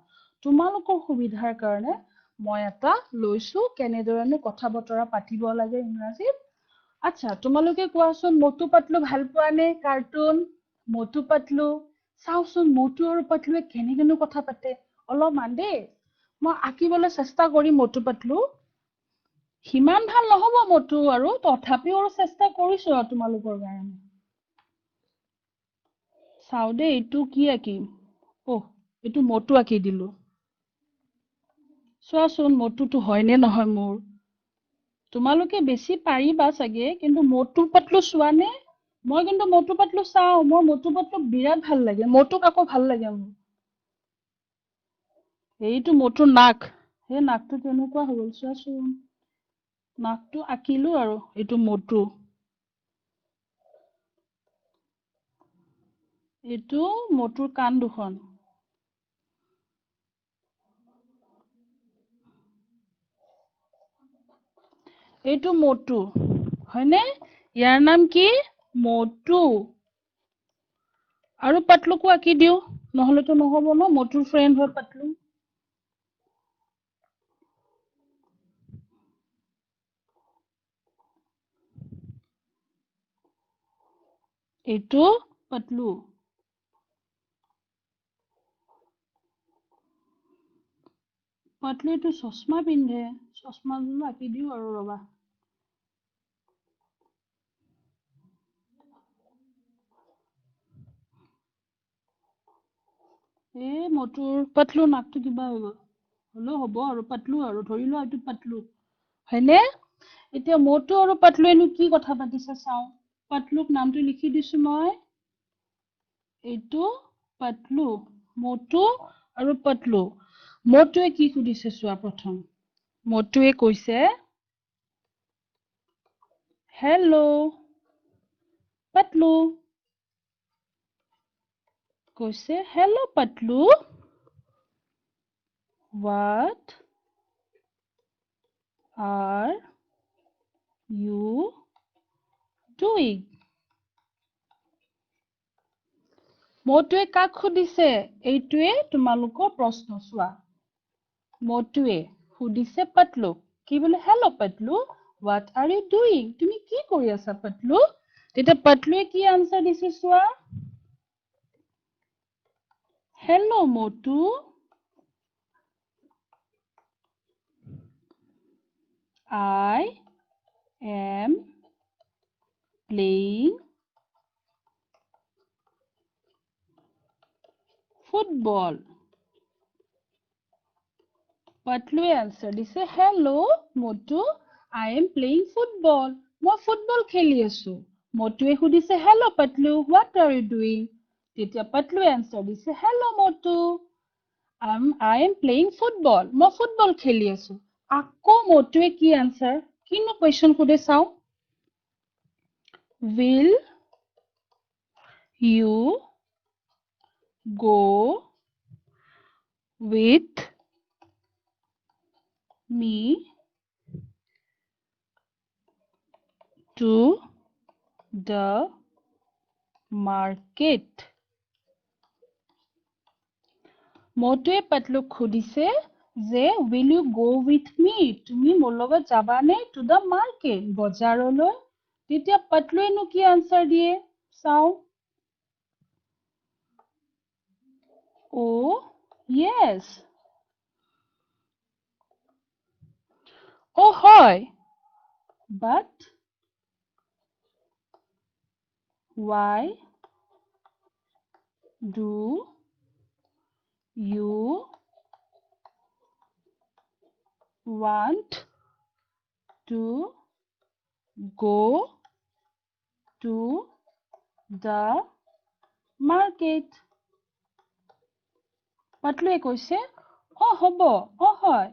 Speaker 1: তোমালোকৰ সুবিধাৰ কাৰণে মই এটা লৈছো কেনেদৰেনো কথা বতৰা পাতিব লাগে ইংৰাজীত আচ্ছা তোমালোকে কোৱাচোন মটু পাতলু ভাল পোৱা নে কাৰ্টুন মটু পাতলু চাওচোন মটু আৰু পাতলুৱে কেনেকেনো কথা পাতে অলপমান দেই মই আঁকিবলৈ চেষ্টা কৰিম মটু পাতলু সিমান ভাল নহব মটু আৰু তথাপিও আৰু চেষ্টা কৰিছো আৰু তোমালোকৰ কাৰণে চাও দে এইটো কি আঁকিম এইটো মটু আঁকি দিলো চোৱাচোন মটুটো হয় নে নহয় মোৰ তোমালোকে বেছি পাৰিবা চাগে কিন্তু মটু পাতলু চোৱা নে মই কিন্তু মটু পাতলু চাও মোৰ মটু পাতলু বিৰাট ভাল লাগে মটুক আকৌ ভাল লাগে মোৰ এইটো মটুৰ নাক সেই নাকটো কেনেকুৱা হ'ল চোৱাচোন নাকটো আঁকিলো আৰু এইটো মটু এইটো মটুৰ কাণ দুখন এইটো মটু হয়নে ইয়াৰ নাম কি মটু আৰু পাতলুকো আঁকি দিও নহলেতো নহব ন মটুৰ ফ্ৰেন্ড হয় পাতলু এইটো পাতলু পাতলু এইটো চশমা পিন্ধে চশমাযোৰ আঁকি দিও আৰু ৰবা মটুৰ পাতলু নাকটো কিবা হৈ গ'ল হলেও হ'ব আৰু পাতলু আৰু ধৰি লোৱা এইটো পাতলু হয়নে এতিয়া মটু আৰু পাতলু এনো কি কথা পাতিছে চাও পাতলুক নামটো লিখি দিছো মই এইটো পাতলু মটু আৰু পাতলু মটুৱে কি সুধিছে চোৱা প্ৰথম মটুৱে কৈছে হেল্ল' পাতলু কৈছে hello' Patlu what are you doing মটুৱে কাক সুধিছে এইটোৱে তোমালোকৰ প্ৰশ্ন চোৱা মটুৱে সুধিছে পটলুক কি বোলে hello' Patlu what are you doing তুমি কি কৰি আছা পটলু তেতিয়া পটলুৱে কি আনসাৰ দিছে চোৱা hello motu I am playing football. Patlu answer দিছে hello Motu I am playing football. মই ফুটবল খেলি আছো মটুৱে সুধিছে hello Patlu what are you doing তেতিয়া Patlu answer দিছে hello Motu I am playing football. মই ফুটবল খেলি আছো আকৌ মটুৱে কি আনসাৰ কিনো কোৱেশ্চন সুধে চাও will you go with me to the market মটুৱে পটলুক সুধিছে যে will you go with me তুমি মোৰ লগত যাবানে to the market বজাৰলৈ তেতিয়া পটলুৱেনো কি আনসাৰ দিয়ে চাও oh yes oh হয় but why do you want to go to the market পটলুৱে কৈছে হ'ব হয়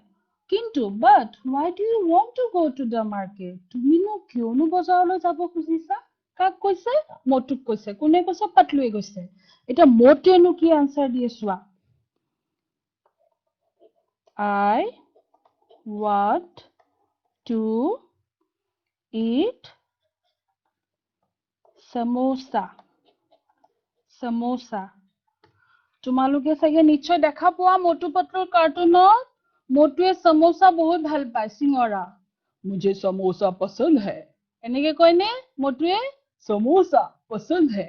Speaker 1: কিন্তু but why do you want to go to the market তুমিনো কিয়নো বজাৰলৈ যাব খুজিছা কাক কৈছে মটুক কৈছে কোনে কৈছে পটলুৱে কৈছে এটা মটুৱেনো কি আনসাৰ দিয়ে চোৱা I want to eat samosa samosa তোমালোকে চাগে নিশ্চয় দেখা পোৱা মটু পটলুৰ কাৰ্টুনত মটুৱে সমোসা বহুত ভাল পায় সিঙৰা मुझे समोसा पसंद है এনেকে কয়নে মটুৱে समोसा पसंद है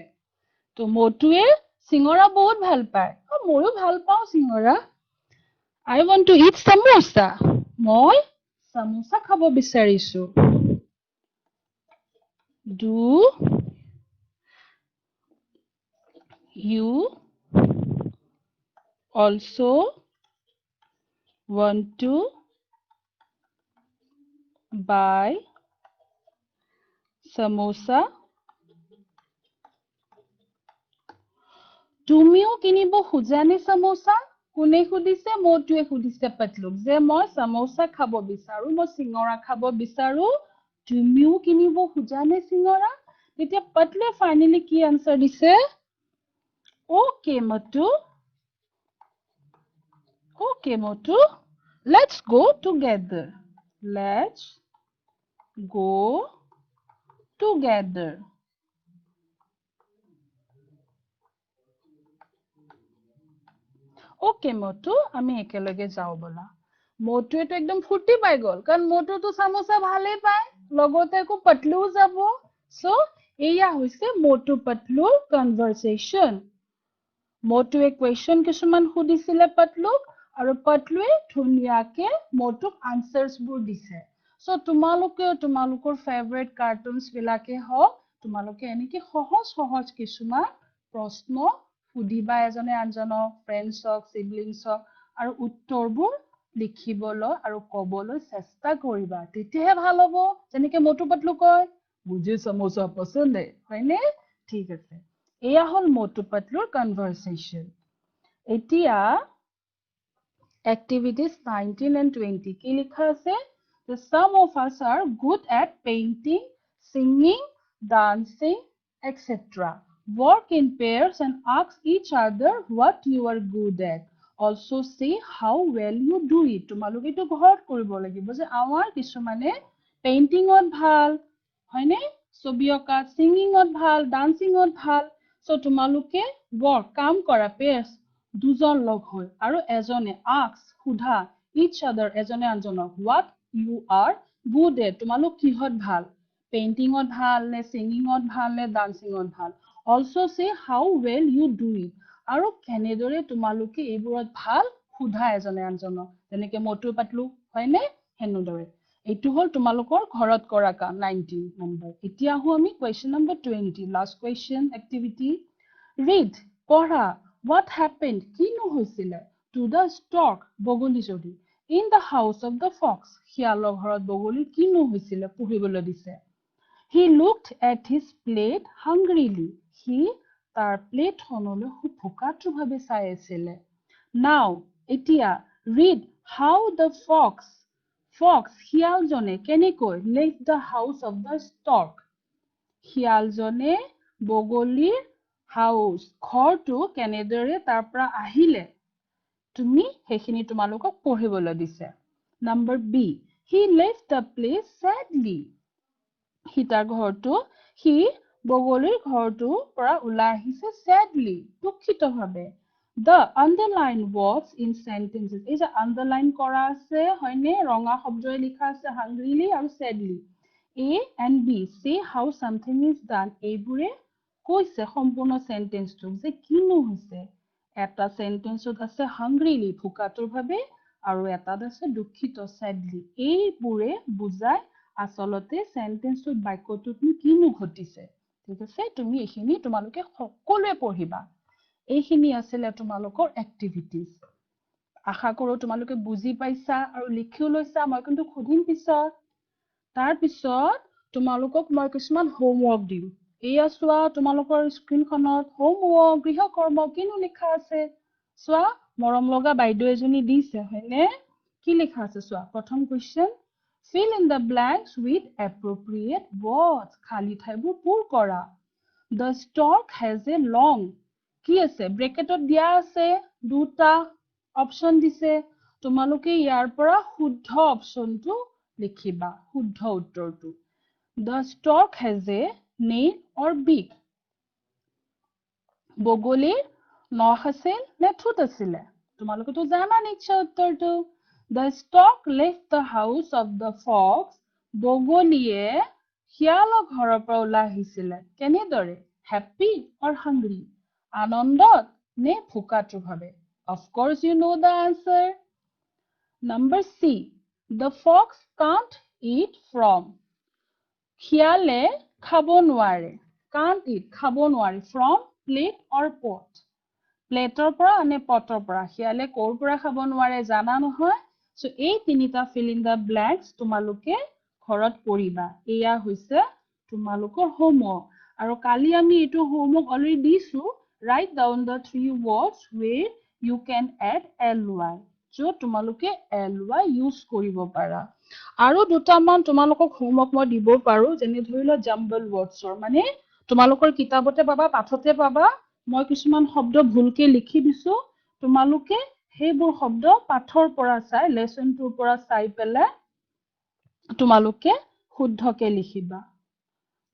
Speaker 1: তো মটুৱে সিঙৰা বহুত ভাল পায় ময়ো ভাল পাওঁ সিঙৰা I want to eat samosa মই সমোসা খাব বিচাৰিছো do you also want to buy samosa তুমিও কিনিব খুজানে সমোসা কোনে খুদিছে মটুৱে খুদিছে পটলুক যে মই সমোসা খাব বিচাৰো মই সিঙৰা খাব বিচাৰো তুমিও কিনিব খুজানে সিঙৰা তেতিয়া পটলুৱে ফাইনালি কি আনসাৰ দিছে okay motu let's go together let's go together okay Motu আমি একেলগে যাও বলা মটুৱে তো একদম ফুটি পাই গল কাৰণ মটু তো সমোসা ভালে পায় লগতে কো পটলুও যাব সো এয়া হৈছে মটু পটলুৰ কনভাৰসেচন মটুৱে কোৱেশ্চন কিছুমান সুধিছিলে পটলুক আৰু পটলুৱে ধুনিয়াকে মটুক আনসাৰস বোৰ দিছে সো তোমালোকে তোমালোকৰ ফেভাৰিট কাৰ্টুনস বিলাকে হওক তোমালোকে এনেকি সহজ সহজ কিছুমান প্ৰশ্ন সুধিবা এজনে আনজনক ফ্ৰেণ্ডছ হওক সিবলিংছ হওক আৰু উত্তৰবোৰ লিখিবলৈ আৰু ক'বলৈ চেষ্টা কৰিবা তেতিয়াহে ভাল হ'ব যেনেকে মটু পটলু কয় মুझे समोसा पसंद है হয়নে ঠিক আছে এয়া হল মটু পটলুৰ কনভাৰসেচন এতিয়া activities 19 and 20 কি লিখা আছে the some of us are good at painting singing dancing etc work in pairs and ask each other what you are good at also see how well you do it তোমালোকে তো ঘৰত কৰিব লাগিব যে আমাৰ কিছুমানে পেইন্টিংত ভাল হয়নে ছবি অঁকা সিঙ্গিংত ভাল ডান্সিংত ভাল সো তোমালোকে work কাম কৰা pairs দুজন লগ হৈ আৰু এজনে ask সুধা each other এজনে আনজনক what you are good at তোমালোক কিহত ভাল পেইন্টিংত ভাল নে সিঙ্গিংত ভাল নে ডান্সিংত ভাল also say how well you do it আৰু কেনেদৰে তোমালোকে এইবোৰত ভাল সুধা এজনে আনজনক যেনেকৈ মটু পাতলু হয়নে হেনুদৰে এইটো হল তোমালোকৰ ঘৰত কৰা কাম 19 নম্বৰ এতিয়া আহো আমি question number 20 last question activity read পঢ়া what happened কিনো হৈছিলে to the stork বগলী যদি in the house of the fox শিয়ালৰ ঘৰত বগলী কিনো হৈছিলে পঢ়িবলৈ দিছে he looked at his plate hungrily he তাৰ প্লেটখনলৈ খুব ভোকাতুৰভাৱে চাই আছিলে now এতিয়া read how the fox শিয়ালজনে কেনেকৈ left the house of the stork শিয়ালজনে বগলীৰ house ঘৰটো কেনেদৰে তাৰ পৰা আহিলে তুমি হেখিনি তোমালোকক পঢ়িবলৈ দিছে number b he left the place sadly হি তাৰ ঘৰটো হি বগলীৰ ঘৰটো পৰা ওলাই আহিছে sadly দুখিতভাৱে the underline words in sentences এই যে underline কৰা আছে হয়নে ৰঙা শব্দৰে লিখা আছে hungrily আৰু sadly a and b say how something is done এইবোৰে কৈছে সম্পূৰ্ণ সেন্টেন্সটো যে কিনো হৈছে এটা সেন্টেন্সত আছে hungrily ভোকাতুৰভাৱে আৰু এটাত আছে দুখিত sadly এইবোৰে বুজায় আসলতে সেন্টেন্সটোত বাক্যটোত কিনো ঘটিছে ঠিক আছে তুমি এখিনি তোমালোকে সকলোৱে পঢ়িবা এইখিনি আছিল তোমালোকৰ এক্টিভিটিজ আশা কৰো তোমালোকে বুজি পাইছা আৰু লিখিও লৈছা মই কিন্তু খুদিম পিছত তাৰ পিছত তোমালোকক মই কিছুমান হোমৱৰ্ক দিম এয়া চোৱা তোমালোকৰ স্ক্ৰিনখনত হোমৱৰ্ক গৃহকৰ্ম কিনো লিখা আছে চোৱা মৰম লগা বাইদেউ এজনী দিছে হয়নে কি লিখা আছে চোৱা প্ৰথম question fill in the blanks with appropriate words খালি ঠাইবোৰ পূৰ কৰা the stork has a long কি আছে ব্ৰেকেটত দিয়া আছে দুটা অপচন দিছে তোমালোকে ইয়াৰ পৰা শুদ্ধ অপচনটো লিখিবা শুদ্ধ উত্তৰটো the stork has a nail or beak বগলীৰ নখ আছিল নে ঠোঁট আছিল তোমালোকেতো জানা নিশ্চয় উত্তৰটো the stork left the house of the fox বগলীয়ে শিয়ালৰ ঘৰৰ পৰা ওলাই আহিছিল কেনেদৰে happy or hungry আনন্দত নে ভোকাতুৰভাৱে of course you know the answer number c the fox can't eat from শিয়ালে খাব নোৱাৰে can't eat খাব নোৱাৰে from plate or pot প্লেটৰ পৰা নে পটৰ পৰা শিয়ালে কোৰ পৰা খাব নোৱাৰে জানা নহয় সো এই তিনিটা fill in the blanks তোমালোকে ঘৰত কৰিবা এয়া হৈছে তোমালোকৰ হোমৱৰ্ক আৰু কালি আমি এটো হোমৱৰ্ক অলৰেডি দিছো write down the three words where you can add ly जो তোমালোকে ly ইউজ কৰিব পাৰা আৰু দুটামান তোমালোকক হোমৱৰ্ক মই দিব পাৰো যেনে ধৰিলো জাম্বল ওয়াৰ্ডছৰ মানে তোমালোকৰ কিতাপতে পাবা পাঠতে পাবা মই কিছুমান শব্দ ভুলকে লিখি দিছো তোমালোকে হেবোৰ শব্দ পাঠৰ পৰা চাই লেসনটোৰ পৰা চাই পেলে তোমালোকে শুদ্ধকে লিখিবা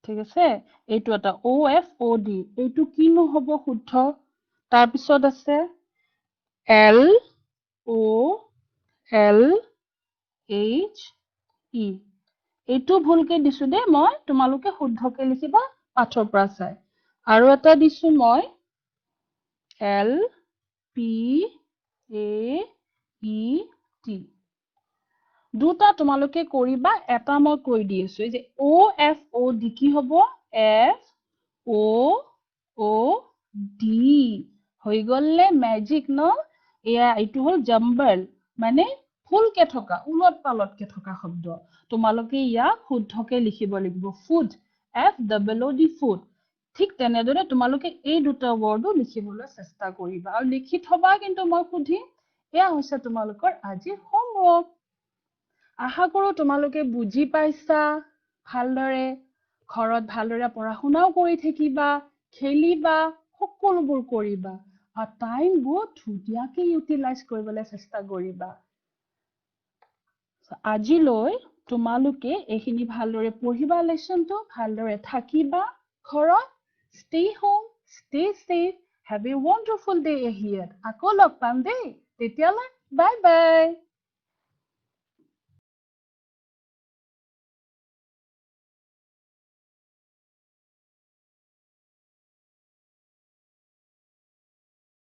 Speaker 1: ঠিক আছে এইটো এটা OFOD এইটো কিনো হ'ব শুদ্ধ তাৰ পিছত আছে LOLHE এইটো ভুলকে দিছো দে মই তোমালোকে শুদ্ধকে লিখিবা পাঠৰ পৰা চাই আৰু এটা দিছো মই LPAET দুটা তোমালোকে কৰিবা এটা মই কৈ দি আছো এই যে OFOD কি হ'ব FOOD হৈ গ'ললে ম্যাজিক ন এয়া এইটো হল জাম্বল মানে ফুলকে থকা উলট পালটকে থকা শব্দ তোমালোকে ইয়া শুদ্ধকে লিখিব লাগিব ফুড FOOD ফুড ঠিক তেনেদৰে তোমালোকে এই দুটা ওয়াৰ্ডো লিখিবলৈ চেষ্টা কৰিবা আৰু লিখি থবা কিন্তু মই খুদিম এয়া হৈছে তোমালোকৰ আজি হোমৱৰ্ক আশা কৰো তোমালোকে বুজি পাইছা ভালদৰে ঘৰত ভালদৰে পঢ়া-শুনাও কৰি থাকিবা খেলিবা সকলোবোৰ কৰিবা আৰু টাইমবোৰ ধুনীয়াকৈ ইউটিলাইজ কৰিবলৈ চেষ্টা কৰিবা আজিলৈ তোমালোকে এইখিনি ভালদৰে পঢ়িবা লেসনটো ভালদৰে থাকিবা ঘৰত stay home stay safe Have a wonderful day ahead. আকৌ লগ পাম দেই। তেতিয়ালৈ বাই বাই।